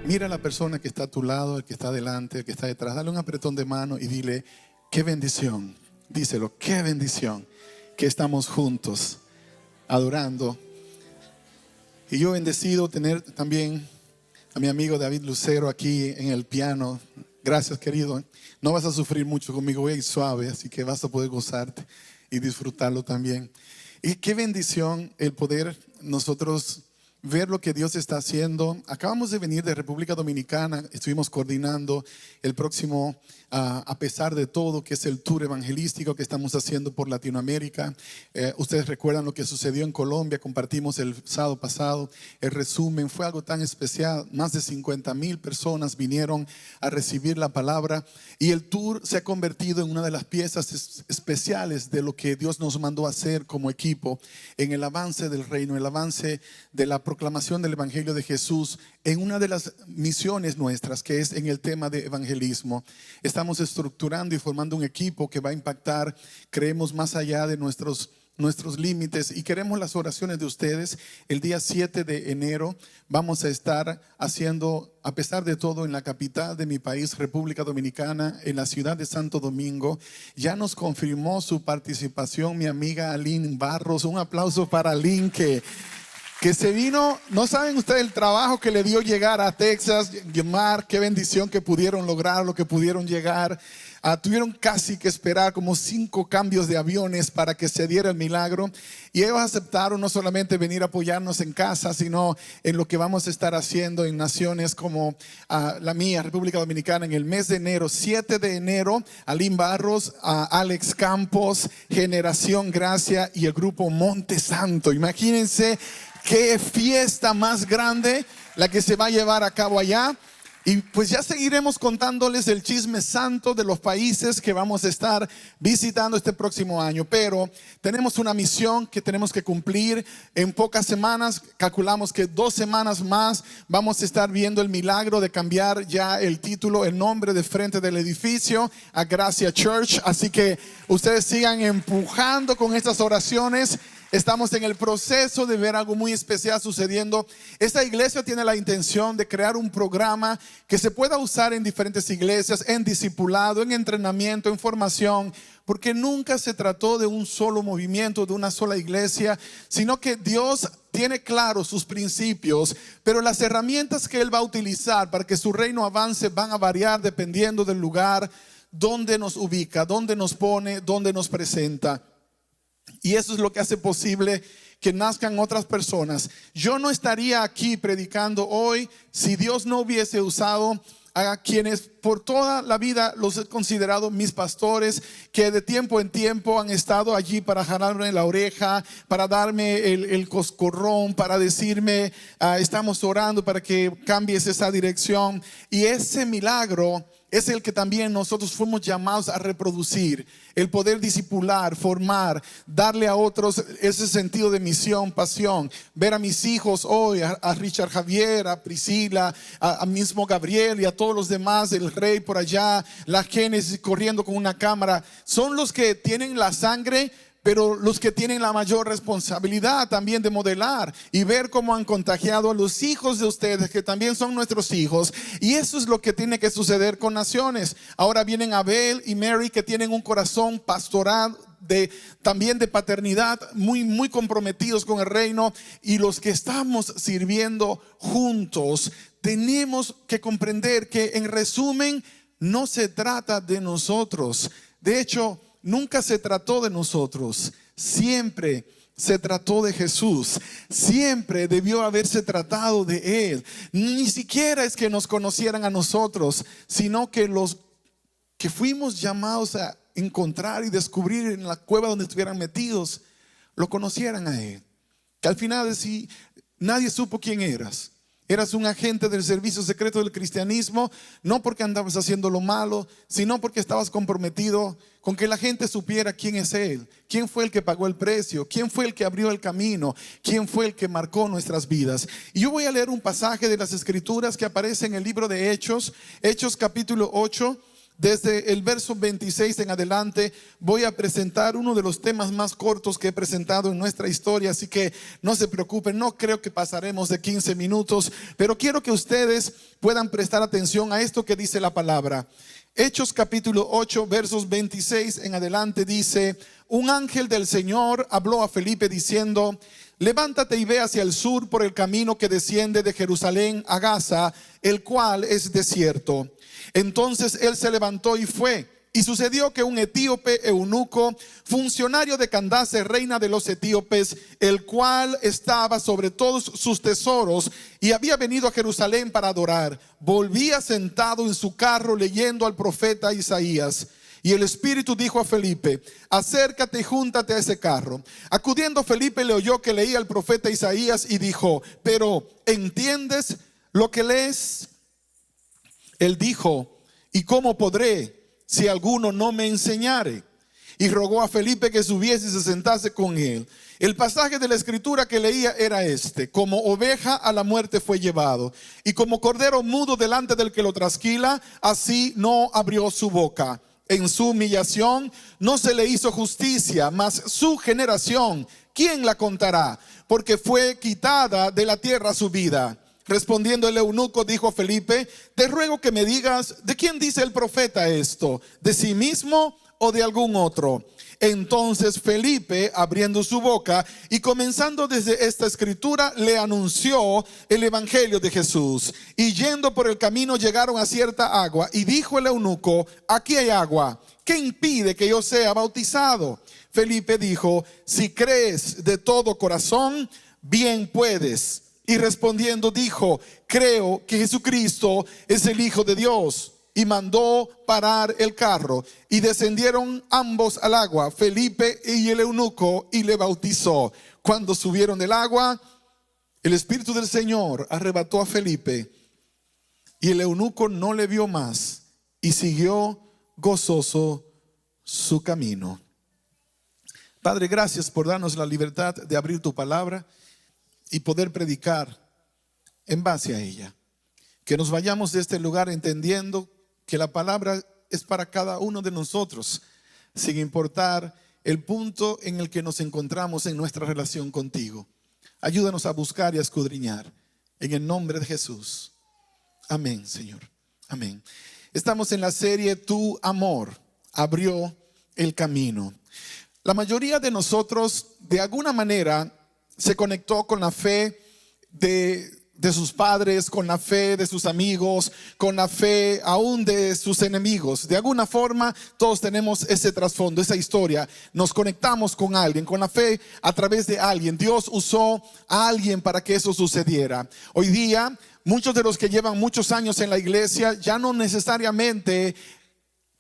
Mira a la persona que está a tu lado, el que está delante, el que está detrás. Dale un apretón de mano y dile: qué bendición. Díselo: qué bendición que estamos juntos adorando. Y yo bendecido tener también a mi amigo David Lucero aquí en el piano. Gracias, querido. No vas a sufrir mucho conmigo, voy a ir suave, así que vas a poder gozarte y disfrutarlo también. Y qué bendición el poder nosotros ver lo que Dios está haciendo. Acabamos de venir de República Dominicana, estuvimos coordinando el próximo, a pesar de todo, que es el tour evangelístico que estamos haciendo por Latinoamérica. Ustedes recuerdan lo que sucedió en Colombia, compartimos el sábado pasado el resumen. Fue algo tan especial, más de 50,000 personas vinieron a recibir la palabra, y el tour se ha convertido en una de las piezas especiales de lo que Dios nos mandó a hacer como equipo en el avance del reino, el avance de la proclamación del Evangelio de Jesús en una de las misiones nuestras, que es en el tema de evangelismo. Estamos estructurando y formando un equipo que va a impactar, creemos, más allá de nuestros límites, y queremos las oraciones de ustedes. El día 7 de enero vamos a estar haciendo, a pesar de todo, en la capital de mi país, República Dominicana, en la ciudad de Santo Domingo. Ya nos confirmó su participación mi amiga Aline Barros. Un aplauso para Aline, que se vino. No saben ustedes el trabajo que le dio llegar a Texas. Mar, qué bendición que pudieron lograr lo que pudieron llegar. Tuvieron casi que esperar como 5 cambios de aviones para que se diera el milagro, y ellos aceptaron no solamente venir a apoyarnos en casa, sino en lo que vamos a estar haciendo en naciones como la mía, República Dominicana, en el mes de enero. 7 de enero, Aline Barros, Alex Campos, Generación Gracia y el grupo Monte Santo. Imagínense qué fiesta más grande la que se va a llevar a cabo allá. Y pues ya seguiremos contándoles el chisme santo de los países que vamos a estar visitando este próximo año. Pero tenemos una misión que tenemos que cumplir en pocas semanas. Calculamos que 2 semanas más vamos a estar viendo el milagro de cambiar ya el título, el nombre de frente del edificio a Gracia Church. Así que ustedes sigan empujando con estas oraciones. Estamos en el proceso de ver algo muy especial sucediendo. Esta iglesia tiene la intención de crear un programa que se pueda usar en diferentes iglesias, en discipulado, en entrenamiento, en formación, porque nunca se trató de un solo movimiento, de una sola iglesia, sino que Dios tiene claros sus principios, pero las herramientas que Él va a utilizar para que su reino avance van a variar dependiendo del lugar donde nos ubica, donde nos pone, donde nos presenta. Y eso es lo que hace posible que nazcan otras personas. Yo no estaría aquí predicando hoy si Dios no hubiese usado a quienes por toda la vida los he considerado mis pastores, que de tiempo en tiempo han estado allí para jalarme la oreja, para darme el coscorrón, para decirme: estamos orando para que cambies esa dirección. Y ese milagro es el que también nosotros fuimos llamados a reproducir, el poder discipular, formar, darle a otros ese sentido de misión, pasión. Ver a mis hijos hoy, a Richard Javier, a Priscila, a mismo Gabriel y a todos los demás, el Rey por allá, la Génesis corriendo con una cámara. Son los que tienen la sangre, pero los que tienen la mayor responsabilidad también de modelar y ver cómo han contagiado a los hijos de ustedes, que también son nuestros hijos. Y eso es lo que tiene que suceder con naciones. Ahora vienen Abel y Mary, que tienen un corazón pastoral, también de paternidad, muy, muy comprometidos con el reino. Y los que estamos sirviendo juntos tenemos que comprender que, en resumen, no se trata de nosotros. De hecho, nunca se trató de nosotros, siempre se trató de Jesús. Siempre debió haberse tratado de Él. Ni siquiera es que nos conocieran a nosotros, sino que los que fuimos llamados a encontrar y descubrir en la cueva donde estuvieran metidos, lo conocieran a Él. Que al final, si nadie supo quién eras. Eras un agente del servicio secreto del cristianismo, no porque andabas haciendo lo malo, sino porque estabas comprometido con que la gente supiera quién es Él, quién fue el que pagó el precio, quién fue el que abrió el camino, quién fue el que marcó nuestras vidas. Y yo voy a leer un pasaje de las Escrituras que aparece en el libro de Hechos, Hechos capítulo 8, Desde el verso 26 en adelante voy a presentar uno de los temas más cortos que he presentado en nuestra historia, así que no se preocupen, no creo que pasaremos de 15 minutos, pero quiero que ustedes puedan prestar atención a esto que dice la palabra. Hechos capítulo 8 versos 26 en adelante dice: un ángel del Señor habló a Felipe diciendo: levántate y ve hacia el sur por el camino que desciende de Jerusalén a Gaza, el cual es desierto. Entonces él se levantó y fue. Y sucedió que un etíope eunuco, funcionario de Candace, reina de los etíopes, el cual estaba sobre todos sus tesoros y había venido a Jerusalén para adorar, volvía sentado en su carro leyendo al profeta Isaías. Y el Espíritu dijo a Felipe: acércate y júntate a ese carro. Acudiendo Felipe le oyó que leía al profeta Isaías y dijo: pero ¿entiendes lo que lees? Él dijo: ¿y cómo podré si alguno no me enseñare? Y rogó a Felipe que subiese y se sentase con él. El pasaje de la escritura que leía era este: como oveja a la muerte fue llevado, y como cordero mudo delante del que lo trasquila, así no abrió su boca. En su humillación no se le hizo justicia, mas su generación, ¿quién la contará? Porque fue quitada de la tierra su vida. Respondiendo el eunuco dijo a Felipe: te ruego que me digas, ¿de quién dice el profeta esto? ¿De sí mismo o de algún otro? Entonces Felipe, abriendo su boca y comenzando desde esta escritura, le anunció el evangelio de Jesús. Y yendo por el camino llegaron a cierta agua, y dijo el eunuco: aquí hay agua, ¿qué impide que yo sea bautizado? Felipe dijo: si crees de todo corazón, bien puedes. Y respondiendo dijo: creo que Jesucristo es el Hijo de Dios. Y mandó parar el carro, y descendieron ambos al agua, Felipe y el eunuco, y le bautizó. Cuando subieron del agua, el Espíritu del Señor arrebató a Felipe, y el eunuco no le vio más, y siguió gozoso su camino. Padre, gracias por darnos la libertad de abrir tu palabra y poder predicar en base a ella. Que nos vayamos de este lugar entendiendo que la palabra es para cada uno de nosotros, sin importar el punto en el que nos encontramos en nuestra relación contigo. Ayúdanos a buscar y a escudriñar, en el nombre de Jesús. Amén, Señor. Amén. Estamos en la serie Tu amor abrió el camino. La mayoría de nosotros, de alguna manera, se conectó con la fe de sus padres, con la fe de sus amigos, con la fe aún de sus enemigos. De alguna forma todos tenemos ese trasfondo, esa historia. Nos conectamos con alguien, con la fe a través de alguien. Dios usó a alguien para que eso sucediera. Hoy día muchos de los que llevan muchos años en la iglesia ya no necesariamente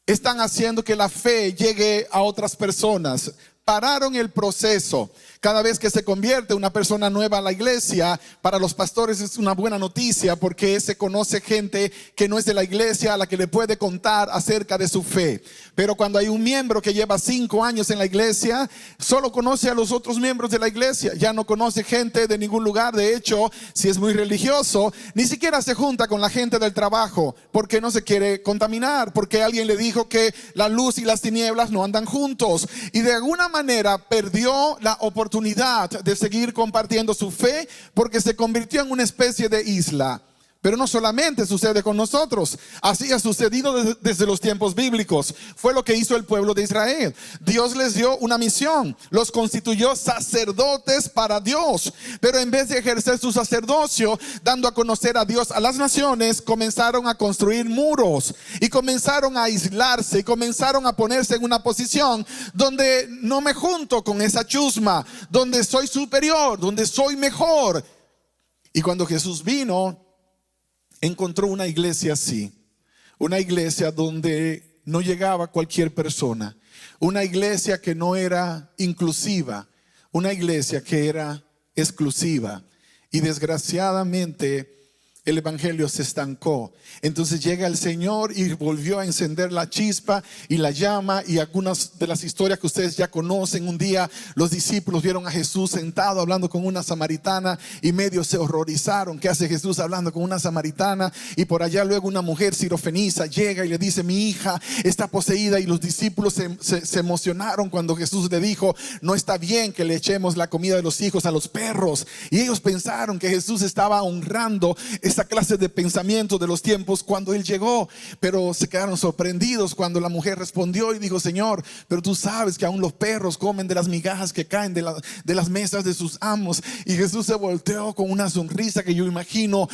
están haciendo que la fe llegue a otras personas. Pararon el proceso. Cada vez que se convierte una persona nueva a la iglesia, para los pastores es una buena noticia, porque se conoce gente que no es de la iglesia a la que le puede contar acerca de su fe. Pero cuando hay un miembro que lleva 5 años en la iglesia, solo conoce a los otros miembros de la iglesia, ya no conoce gente de ningún lugar. De hecho, si es muy religioso, ni siquiera se junta con la gente del trabajo, porque no se quiere contaminar, porque alguien le dijo que la luz y las tinieblas no andan juntos, y de alguna manera perdió la oportunidad de seguir compartiendo su fe, porque se convirtió en una especie de isla. Pero no solamente sucede con nosotros, así ha sucedido desde los tiempos bíblicos. Fue lo que hizo el pueblo de Israel. Dios les dio una misión, los constituyó sacerdotes para Dios, pero en vez de ejercer su sacerdocio dando a conocer a Dios a las naciones, comenzaron a construir muros y comenzaron a aislarse y comenzaron a ponerse en una posición donde no me junto con esa chusma, donde soy superior, donde soy mejor. Y cuando Jesús vino, encontró una iglesia así, una iglesia donde no llegaba cualquier persona, una iglesia que no era inclusiva, una iglesia que era exclusiva. Y desgraciadamente el evangelio se estancó. Entonces llega el Señor y volvió a encender la chispa y la llama, y algunas de las historias que ustedes ya conocen. Un día los discípulos vieron a Jesús sentado hablando con una samaritana y medio se horrorizaron. ¿Qué hace Jesús hablando con una samaritana? Y por allá luego una mujer sirofenisa llega y le dice: mi hija está poseída. Y los discípulos se emocionaron cuando Jesús le dijo: no está bien que le echemos la comida de los hijos a los perros. Y ellos pensaron que Jesús estaba honrando esa clase de pensamiento de los tiempos cuando Él llegó, pero se quedaron sorprendidos cuando la mujer respondió y dijo: Señor, pero tú sabes que aún los perros comen de las migajas que caen de las mesas de sus amos. Y Jesús se volteó con una sonrisa que yo imagino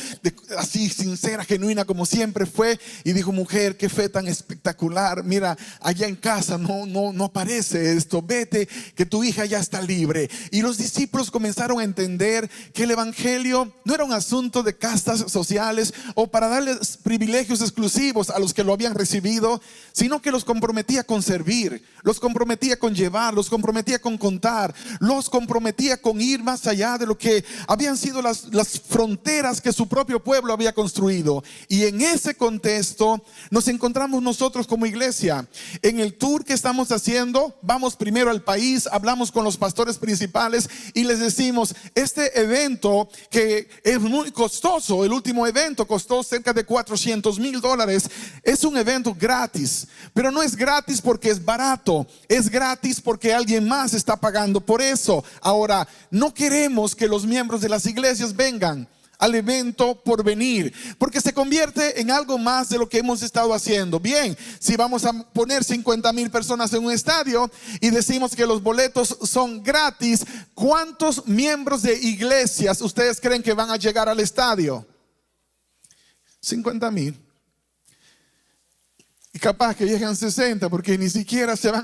así sincera, genuina, como siempre fue, y dijo: mujer, qué fe tan espectacular. Mira, allá en casa no aparece esto. Vete, que tu hija ya está libre. Y los discípulos comenzaron a entender que el evangelio no era un asunto de castas sociales o para darles privilegios exclusivos a los que lo habían recibido, sino que los comprometía con servir, los comprometía con llevar, los comprometía con contar, los comprometía con ir más allá de lo que habían sido las fronteras que su propio pueblo había construido. Y en ese contexto nos encontramos nosotros como iglesia. En el tour que estamos haciendo, vamos primero al país, hablamos con los pastores principales y les decimos: este evento que es muy costoso, el último evento costó cerca de $400,000, es un evento gratis, pero no es gratis porque es barato, es gratis porque alguien más está pagando por eso. Ahora, no queremos que los miembros de las iglesias vengan al evento por venir, porque se convierte en algo más de lo que hemos estado haciendo. Bien, si vamos a poner 50,000 personas en un estadio y decimos que los boletos son gratis, ¿cuántos miembros de iglesias ustedes creen que van a llegar al estadio? 50,000. Y capaz que llegan 60, porque ni siquiera se van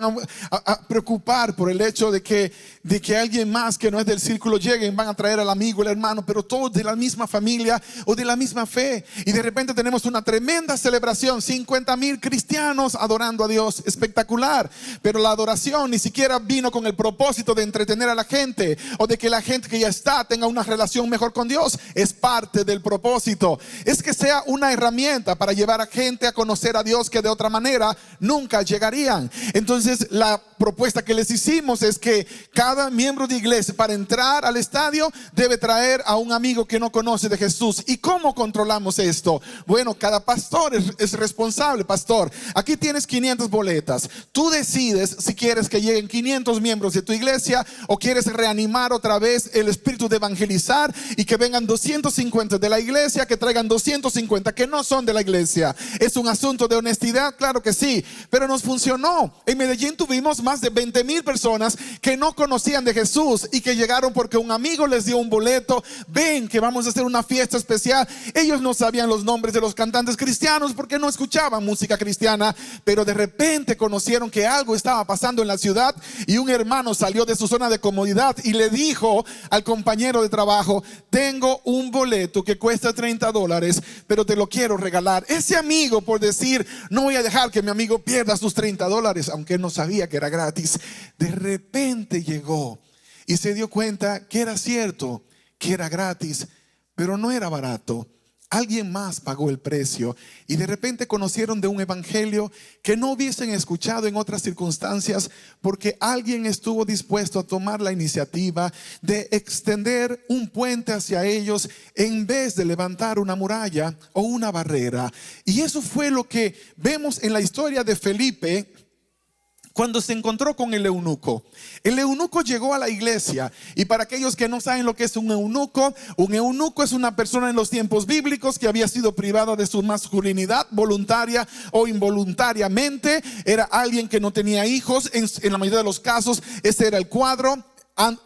a preocupar por el hecho de que alguien más que no es del círculo lleguen. Van a traer al amigo, el hermano, pero todos de la misma familia o de la misma fe. Y de repente tenemos una tremenda celebración, 50,000 cristianos adorando a Dios, espectacular. Pero la adoración ni siquiera vino con el propósito de entretener a la gente o de que la gente que ya está tenga una relación mejor con Dios. Es parte del propósito, es que sea una herramienta para llevar a gente a conocer a Dios que de otra manera nunca llegarían. Entonces la propuesta que les hicimos es que cada miembro de iglesia, para entrar al estadio, debe traer a un amigo que no conoce de Jesús. ¿Y cómo controlamos esto? Bueno, cada pastor es responsable. Pastor, aquí tienes 500 boletas. Tú decides si quieres que lleguen 500 miembros de tu iglesia o quieres reanimar otra vez el espíritu de evangelizar y que vengan 250 de la iglesia, que traigan 250 que no son de la iglesia. Es un asunto de honestidad, claro que sí, pero nos funcionó. En Medellín tuvimos más de 20,000 personas que no conocían de Jesús y que llegaron porque un amigo les dio un boleto. Ven que vamos a hacer una fiesta especial. Ellos no sabían los nombres de los cantantes cristianos porque no escuchaban música cristiana, pero de repente conocieron que algo estaba pasando en la ciudad y un hermano salió de su zona de comodidad y le dijo al compañero de trabajo: tengo un boleto que cuesta $30, pero te lo quiero regalar. Ese amigo, por decir: no voy a dejar que mi amigo pierda sus $30, aunque él no sabía que era gratis, de repente llegó y se dio cuenta que era cierto, que era gratis, pero no era barato. Alguien más pagó el precio y de repente conocieron de un evangelio que no hubiesen escuchado en otras circunstancias, porque alguien estuvo dispuesto a tomar la iniciativa de extender un puente hacia ellos en vez de levantar una muralla o una barrera. Y eso fue lo que vemos en la historia de Felipe cuando se encontró con el eunuco. El eunuco llegó a la iglesia, y para aquellos que no saben lo que es un eunuco es una persona en los tiempos bíblicos que había sido privada de su masculinidad voluntaria o involuntariamente. Era alguien que no tenía hijos. En la mayoría de los casos ese era el cuadro,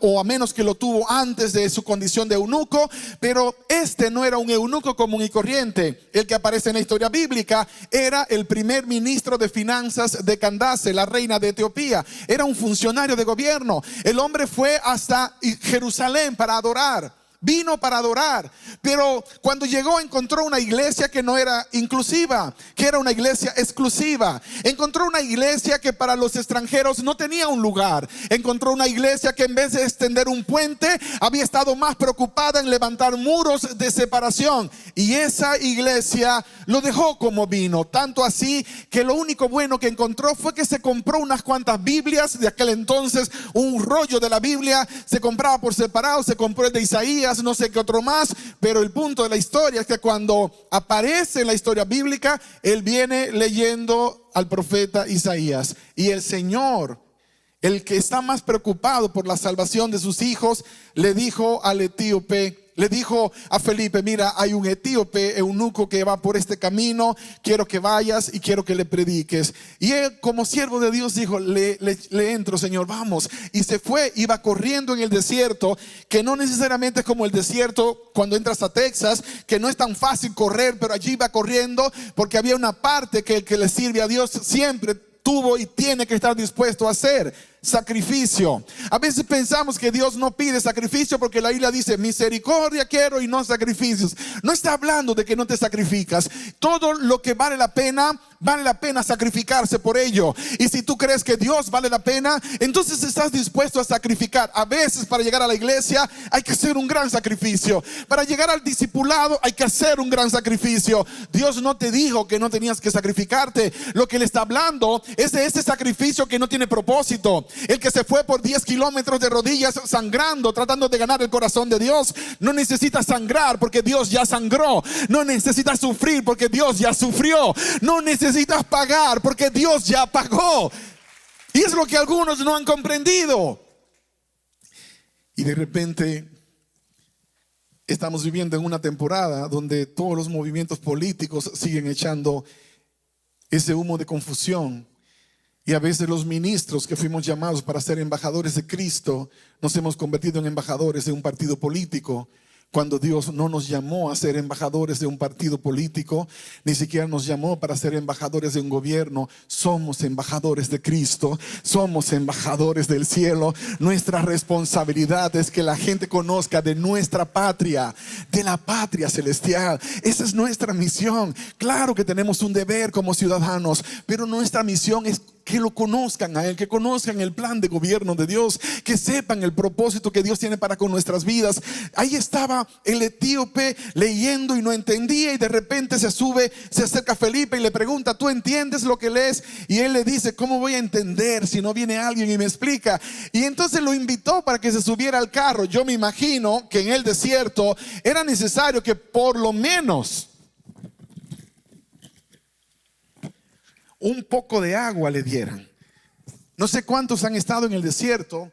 o a menos que lo tuvo antes de su condición de eunuco. Pero este no era un eunuco común y corriente. El que aparece en la historia bíblica era el primer ministro de finanzas de Candace, la reina de Etiopía. Era un funcionario de gobierno. El hombre fue hasta Jerusalén para adorar. vino para adorar. Pero cuando llegó encontró una iglesia que no era inclusiva, que era una iglesia exclusiva. Encontró una iglesia que para los extranjeros no tenía un lugar. Encontró una iglesia que en vez de extender un puente, había estado más preocupada en levantar muros de separación. Y esa iglesia lo dejó como vino. Tanto así que lo único bueno que encontró fue que se compró unas cuantas Biblias. De aquel entonces un rollo de la Biblia se compraba por separado. Se compró el de Isaías, no sé qué otro más. Pero el punto de la historia es que cuando aparece en la historia bíblica, él viene leyendo al profeta Isaías. Y el Señor, el que está más preocupado por la salvación de sus hijos, le dijo al etíope, le dijo a Felipe: mira, hay un etíope eunuco que va por este camino, quiero que vayas y quiero que le prediques. Y él, como siervo de Dios, dijo: le entro, Señor, vamos. Y se fue, iba corriendo en el desierto, que no necesariamente es como el desierto cuando entras a Texas, que no es tan fácil correr, pero allí iba corriendo porque había una parte que el que le sirve a Dios siempre tuvo y tiene que estar dispuesto a hacer: sacrificio. A veces pensamos que Dios no pide sacrificio porque la Biblia dice: misericordia quiero y no sacrificios. No está hablando de que no te sacrificas. Todo lo que vale la pena sacrificarse por ello. Y si tú crees que Dios vale la pena, entonces estás dispuesto a sacrificar. A veces para llegar a la iglesia hay que hacer un gran sacrificio. Para llegar al discipulado hay que hacer un gran sacrificio. Dios no te dijo que no tenías que sacrificarte. Lo que le está hablando es de ese sacrificio que no tiene propósito. El que se fue por 10 kilómetros de rodillas sangrando, tratando de ganar el corazón de Dios, no necesita sangrar porque Dios ya sangró. No necesitas sufrir porque Dios ya sufrió. No necesitas pagar porque Dios ya pagó. Y es lo que algunos no han comprendido. Y de repente estamos viviendo en una temporada donde todos los movimientos políticos siguen echando ese humo de confusión. Y a veces los ministros que fuimos llamados para ser embajadores de Cristo nos hemos convertido en embajadores de un partido político, cuando Dios no nos llamó a ser embajadores de un partido político, ni siquiera nos llamó para ser embajadores de un gobierno. Somos embajadores de Cristo, somos embajadores del cielo. Nuestra responsabilidad es que la gente conozca de nuestra patria, de la patria celestial. Esa es nuestra misión. Claro que tenemos un deber como ciudadanos, pero nuestra misión es que lo conozcan a Él, que conozcan el plan de gobierno de Dios, que sepan el propósito que Dios tiene para con nuestras vidas. Ahí estaba el etíope leyendo y no entendía, y de repente se acerca a Felipe y le pregunta: ¿tú entiendes lo que lees? Y él le dice: ¿cómo voy a entender si no viene alguien y me explica? Y entonces lo invitó para que se subiera al carro. Yo me imagino que en el desierto era necesario que por lo menos un poco de agua le dieran. No sé cuántos han estado en el desierto.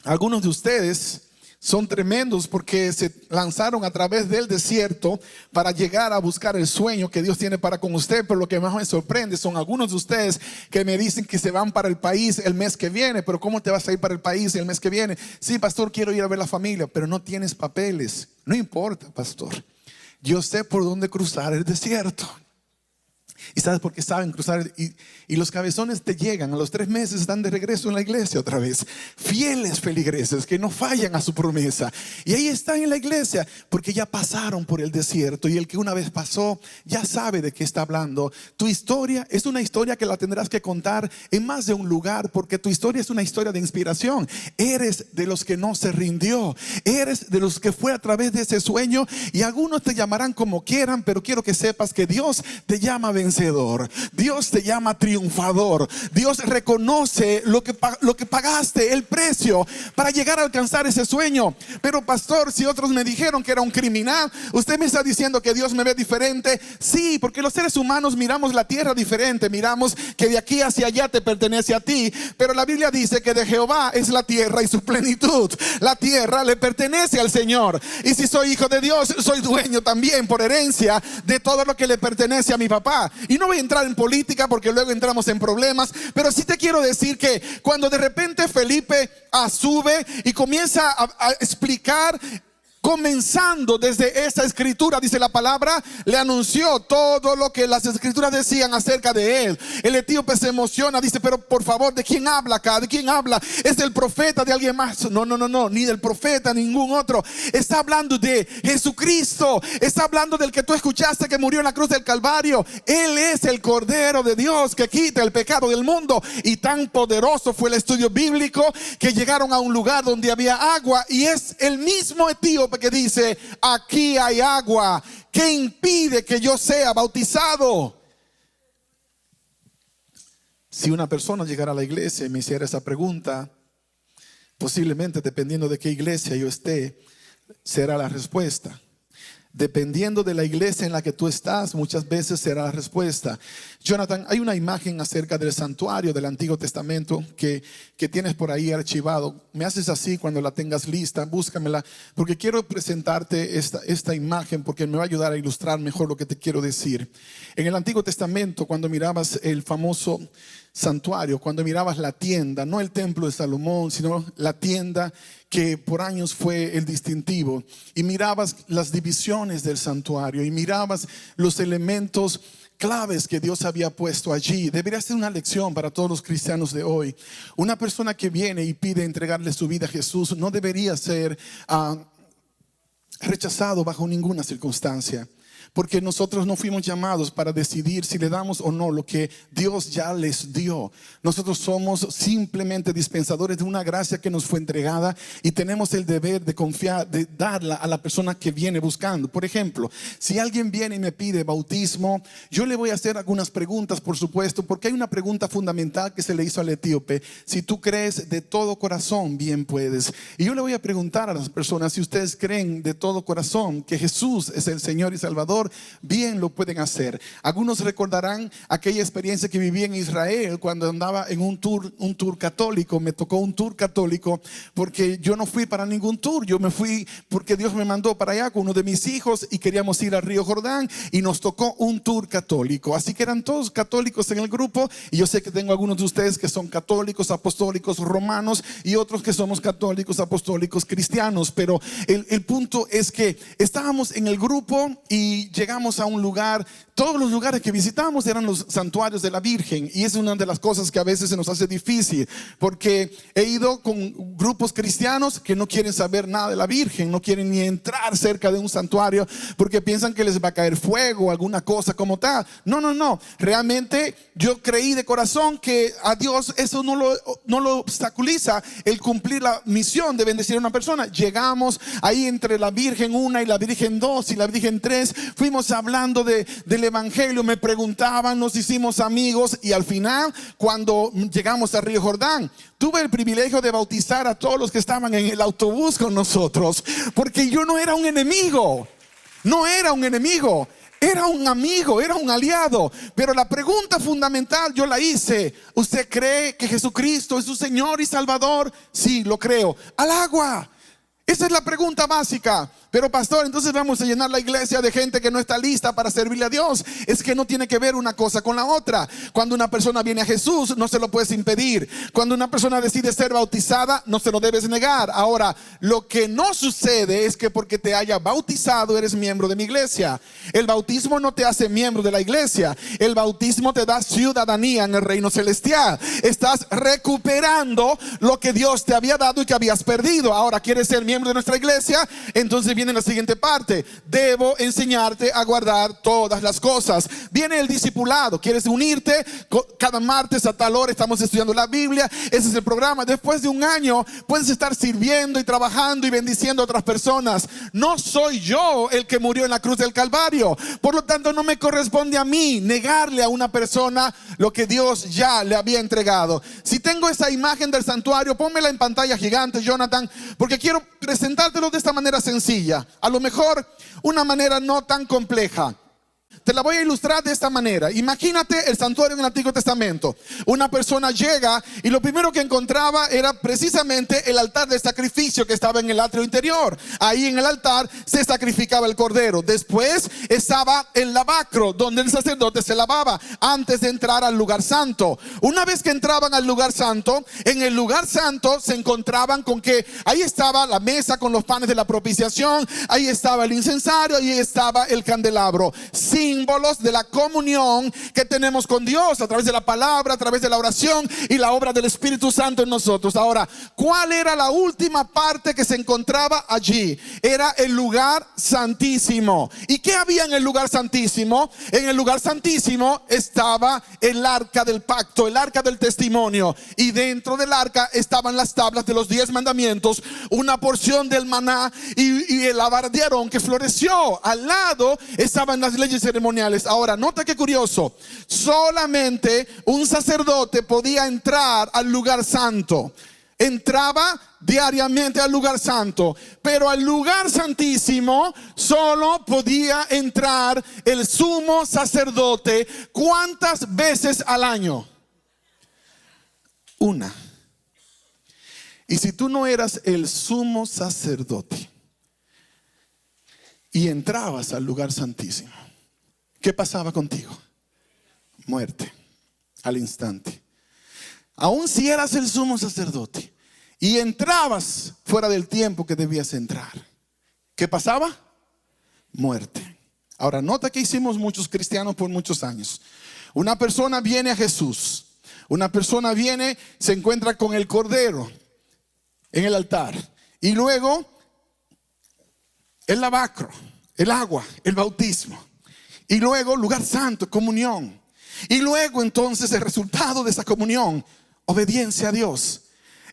Algunos de ustedes son tremendos porque se lanzaron a través del desierto para llegar a buscar el sueño que Dios tiene para con usted. Pero lo que más me sorprende son algunos de ustedes que me dicen que se van para el país el mes que viene. Pero ¿cómo te vas a ir para el país el mes que viene? Sí, pastor, quiero ir a ver la familia, pero no tienes papeles. No importa, pastor, yo sé por dónde cruzar el desierto. ¿Y sabes por qué saben cruzar? Y los cabezones te llegan a los 3 meses, están de regreso en la iglesia otra vez. Fieles feligreses que no fallan a su promesa. Y ahí están en la iglesia porque ya pasaron por el desierto. Y el que una vez pasó ya sabe de qué está hablando. Tu historia es una historia que la tendrás que contar en más de un lugar, porque tu historia es una historia de inspiración. Eres de los que no se rindió. Eres de los que fue a través de ese sueño. Y algunos te llamarán como quieran, pero quiero que sepas que Dios te llama vencedor. Dios te llama triunfador. Dios reconoce lo que pagaste, el precio para llegar a alcanzar ese sueño. Pero pastor, si otros me dijeron que era un criminal, usted me está diciendo que Dios me ve diferente. Sí, porque los seres humanos miramos la tierra diferente. Miramos que de aquí hacia allá te pertenece a ti. Pero la Biblia dice que de Jehová es la tierra y su plenitud. La tierra le pertenece al Señor. Y si soy hijo de Dios, soy dueño también por herencia de todo lo que le pertenece a mi papá. Y no voy a entrar en política porque luego entramos en problemas, pero sí te quiero decir que cuando de repente Felipe sube y comienza a explicar comenzando desde esa escritura, dice la palabra, le anunció todo lo que las escrituras decían acerca de él. El etíope se emociona, dice, pero por favor, ¿de quién habla acá? ¿De quién habla? ¿Es del profeta, de alguien más? No, ni del profeta, ningún otro. Está hablando de Jesucristo. Está hablando del que tú escuchaste que murió en la cruz del Calvario. Él es el Cordero de Dios que quita el pecado del mundo. Y tan poderoso fue el estudio bíblico que llegaron a un lugar donde había agua, y es el mismo etíope que dice: aquí hay agua, ¿qué impide que yo sea bautizado? Si una persona llegara a la iglesia y me hiciera esa pregunta, posiblemente, dependiendo de qué iglesia yo esté, será la respuesta. Dependiendo de la iglesia en la que tú estás, muchas veces será la respuesta. Jonathan, hay una imagen acerca del santuario del Antiguo Testamento que tienes por ahí archivado. Me haces así cuando la tengas lista, búscamela, porque quiero presentarte esta imagen, porque me va a ayudar a ilustrar mejor lo que te quiero decir. En el Antiguo Testamento, cuando mirabas el famoso santuario, cuando mirabas la tienda, no el templo de Salomón, sino la tienda que por años fue el distintivo, y mirabas las divisiones del santuario y mirabas los elementos claves que Dios había puesto allí. Debería ser una lección para todos los cristianos de hoy. Una persona que viene y pide entregarle su vida a Jesús no debería ser rechazado bajo ninguna circunstancia, porque nosotros no fuimos llamados para decidir si le damos o no lo que Dios ya les dio. Nosotros somos simplemente dispensadores de una gracia que nos fue entregada, y tenemos el deber de confiar, de darla a la persona que viene buscando. Por ejemplo, si alguien viene y me pide bautismo, yo le voy a hacer algunas preguntas, por supuesto, porque hay una pregunta fundamental que se le hizo al etíope: si tú crees de todo corazón, bien puedes. Y yo le voy a preguntar a las personas: si ustedes creen de todo corazón que Jesús es el Señor y Salvador, bien lo pueden hacer. Algunos recordarán aquella experiencia que viví en Israel cuando andaba en un tour católico. Me tocó un tour católico porque yo no fui para ningún tour. Yo me fui porque Dios me mandó para allá con uno de mis hijos y queríamos ir al Río Jordán, y nos tocó un tour católico. Así que eran todos católicos en el grupo, y yo sé que tengo algunos de ustedes que son católicos, apostólicos, romanos, y otros que somos católicos, apostólicos, cristianos. Pero el punto es que estábamos en el grupo y llegamos a un lugar. Todos los lugares que visitamos eran los santuarios de la Virgen, y es una de las cosas que a veces se nos hace difícil, porque he ido con grupos cristianos que no quieren saber nada de la Virgen, no quieren ni entrar cerca de un santuario porque piensan que les va a caer fuego o alguna cosa como tal. No, realmente yo creí de corazón que a Dios eso no lo obstaculiza el cumplir la misión de bendecir a una persona. Llegamos ahí entre la Virgen 1 y la Virgen 2 y la Virgen 3, fuimos hablando del evangelio, me preguntaban, nos hicimos amigos, y al final, cuando llegamos a Río Jordán, tuve el privilegio de bautizar a todos los que estaban en el autobús con nosotros, porque yo no era un enemigo, era un amigo, era un aliado. Pero la pregunta fundamental yo la hice: ¿usted cree que Jesucristo es su Señor y Salvador? Sí, lo creo. Al agua. Esa es la pregunta básica. Pero pastor, entonces vamos a llenar la iglesia de gente que no está lista para servirle a Dios. Es que no tiene que ver una cosa con la otra. Cuando una persona viene a Jesús, no se lo puedes impedir. Cuando una persona decide ser bautizada, no se lo debes negar. Ahora, lo que no sucede es que porque te haya bautizado eres miembro de mi iglesia. El bautismo no te hace miembro de la iglesia. El bautismo te da ciudadanía en el reino celestial. Estás recuperando lo que Dios te había dado y que habías perdido. Ahora, ¿quieres ser miembro de nuestra iglesia? Entonces viene la siguiente parte: debo enseñarte a guardar todas las cosas. Viene el discipulado. ¿Quieres unirte? Cada martes a tal hora estamos estudiando la Biblia. Ese es el programa. Después de un año puedes estar sirviendo y trabajando y bendiciendo a otras personas. No soy yo el que murió en la cruz del Calvario. Por lo tanto, no me corresponde a mí negarle a una persona lo que Dios ya le había entregado. Si tengo esa imagen del santuario, pónmela en pantalla gigante, Jonathan, porque quiero presentártelo de esta manera sencilla. A lo mejor una manera no tan compleja. Te la voy a ilustrar de esta manera. Imagínate el santuario en el Antiguo Testamento. Una persona llega y lo primero que encontraba era precisamente el altar de sacrificio que estaba en el atrio interior. Ahí en el altar se sacrificaba el cordero. Después estaba el lavacro, donde el sacerdote se lavaba antes de entrar al lugar santo. Una vez que entraban al lugar santo, en el lugar santo se encontraban con que ahí estaba la mesa con los panes de la propiciación, ahí estaba el incensario, ahí estaba el candelabro. Símbolos de la comunión que tenemos con Dios a través de la palabra, a través de la oración y la obra del Espíritu Santo en nosotros. Ahora, ¿cuál era la última parte que se encontraba allí? Era el lugar santísimo. ¿Y qué había en el lugar santísimo? En el lugar santísimo estaba el arca del pacto, el arca del testimonio, y dentro del arca estaban las tablas de los 10 mandamientos, una porción del maná y el avar de Aarón que floreció. Al lado estaban las leyes ceremoniales. Ahora, nota qué curioso, solamente un sacerdote podía entrar al lugar santo. Entraba diariamente al lugar santo, pero al lugar santísimo solo podía entrar el sumo sacerdote. ¿Cuántas veces al año? Una. Y si tú no eras el sumo sacerdote y entrabas al lugar santísimo, ¿qué pasaba contigo? Muerte al instante. Aun si eras el sumo sacerdote y entrabas fuera del tiempo que debías entrar, ¿qué pasaba? Muerte. Ahora, nota que hicimos muchos cristianos por muchos años. Una persona viene a Jesús. Una persona viene, se encuentra con el cordero en el altar. Y luego el lavacro, el agua, el bautismo. Y luego lugar santo, comunión. Y luego entonces el resultado de esa comunión, obediencia a Dios.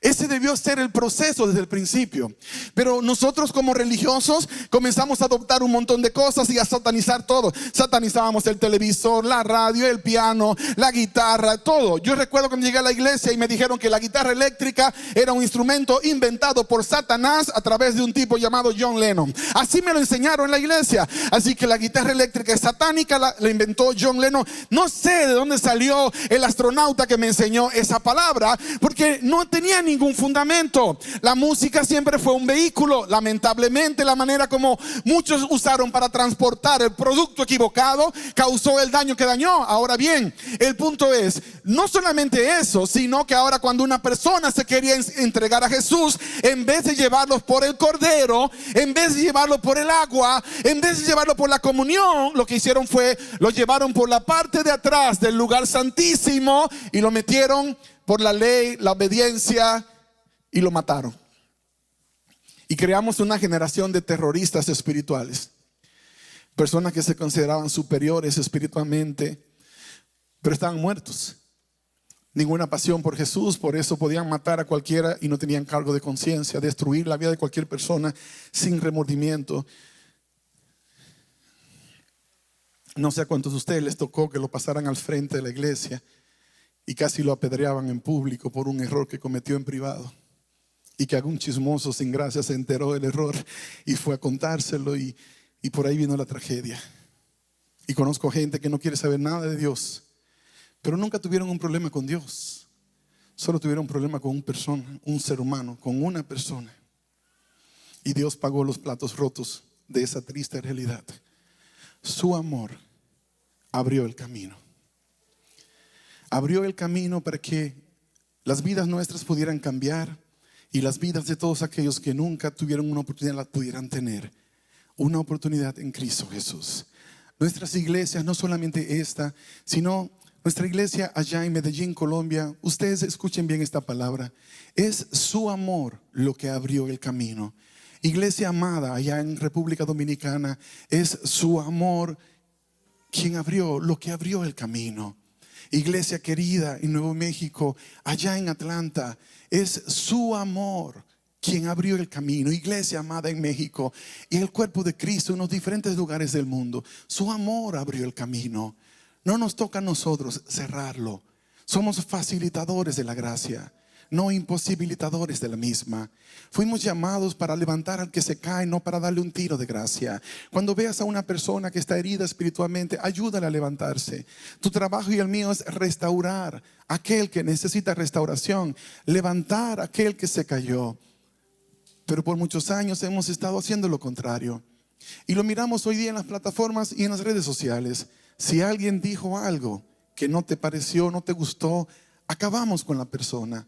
Ese debió ser el proceso desde el principio. Pero nosotros como religiosos comenzamos a adoptar un montón de cosas y a satanizar todo. Satanizábamos el televisor, la radio, el piano, la guitarra, todo. Yo recuerdo cuando llegué a la iglesia y me dijeron que la guitarra eléctrica era un instrumento inventado por Satanás a través de un tipo llamado John Lennon. Así me lo enseñaron en la iglesia. Así que la guitarra eléctrica es satánica, la inventó John Lennon. No sé de dónde salió el astronauta que me enseñó esa palabra, porque no tenía ningún fundamento. La música siempre fue un vehículo. Lamentablemente, la manera como muchos usaron para transportar el producto equivocado causó el daño que dañó. Ahora bien, el punto es, no solamente eso, sino que ahora cuando una persona se quería entregar a Jesús, en vez de llevarlos por el cordero, en vez de llevarlo por el agua, en vez de llevarlo por la comunión, lo que hicieron fue, lo llevaron por la parte de atrás del lugar santísimo y lo metieron por la ley, la obediencia, y lo mataron. Y creamos una generación de terroristas espirituales, personas que se consideraban superiores espiritualmente, pero estaban muertos. Ninguna pasión por Jesús, por eso podían matar a cualquiera y no tenían cargo de conciencia, destruir la vida de cualquier persona sin remordimiento. No sé a cuántos de ustedes les tocó que lo pasaran al frente de la iglesia y casi lo apedreaban en público por un error que cometió en privado, y que algún chismoso sin gracia se enteró del error y fue a contárselo, y por ahí vino la tragedia. Y conozco gente que no quiere saber nada de Dios, pero nunca tuvieron un problema con Dios, solo tuvieron un problema con una persona, un ser humano, con una persona, y Dios pagó los platos rotos de esa triste realidad. Su amor abrió el camino. Abrió el camino para que las vidas nuestras pudieran cambiar y las vidas de todos aquellos que nunca tuvieron una oportunidad las pudieran tener. Una oportunidad en Cristo Jesús. Nuestras iglesias, no solamente esta, sino nuestra iglesia allá en Medellín, Colombia, ustedes escuchen bien esta palabra. Es su amor lo que abrió el camino. Iglesia amada allá en República Dominicana, es su amor quien abrió lo que abrió el camino. Iglesia querida en Nuevo México, allá en Atlanta, es su amor quien abrió el camino. Iglesia amada en México y el cuerpo de Cristo en los diferentes lugares del mundo, su amor abrió el camino. No nos toca a nosotros cerrarlo. Somos facilitadores de la gracia. no imposibilitadores de la misma. Fuimos llamados para levantar al que se cae, no para darle un tiro de gracia. Cuando veas a una persona que está herida espiritualmente, ayúdale a levantarse. Tu trabajo y el mío es restaurar a aquel que necesita restauración, levantar a aquel que se cayó. Pero por muchos años hemos estado haciendo lo contrario. Y lo miramos hoy día en las plataformas y en las redes sociales. Si alguien dijo algo que no te pareció, no te gustó, acabamos con la persona.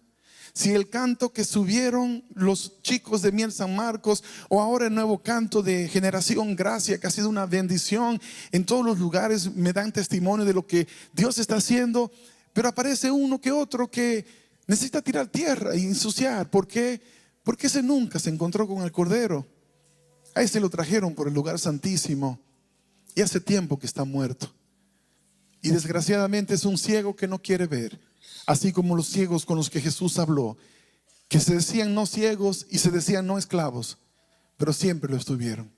Si el canto que subieron los chicos de Miel San Marcos, o ahora el nuevo canto de Generación Gracia, que ha sido una bendición en todos los lugares, me dan testimonio de lo que Dios está haciendo, pero aparece uno que otro que necesita tirar tierra y ensuciar. ¿Por qué? Porque ese nunca se encontró con el Cordero. A ese lo trajeron por el lugar santísimo y hace tiempo que está muerto. Y desgraciadamente es un ciego que no quiere ver, así como los ciegos con los que Jesús habló, que se decían no ciegos y se decían no esclavos, pero siempre lo estuvieron.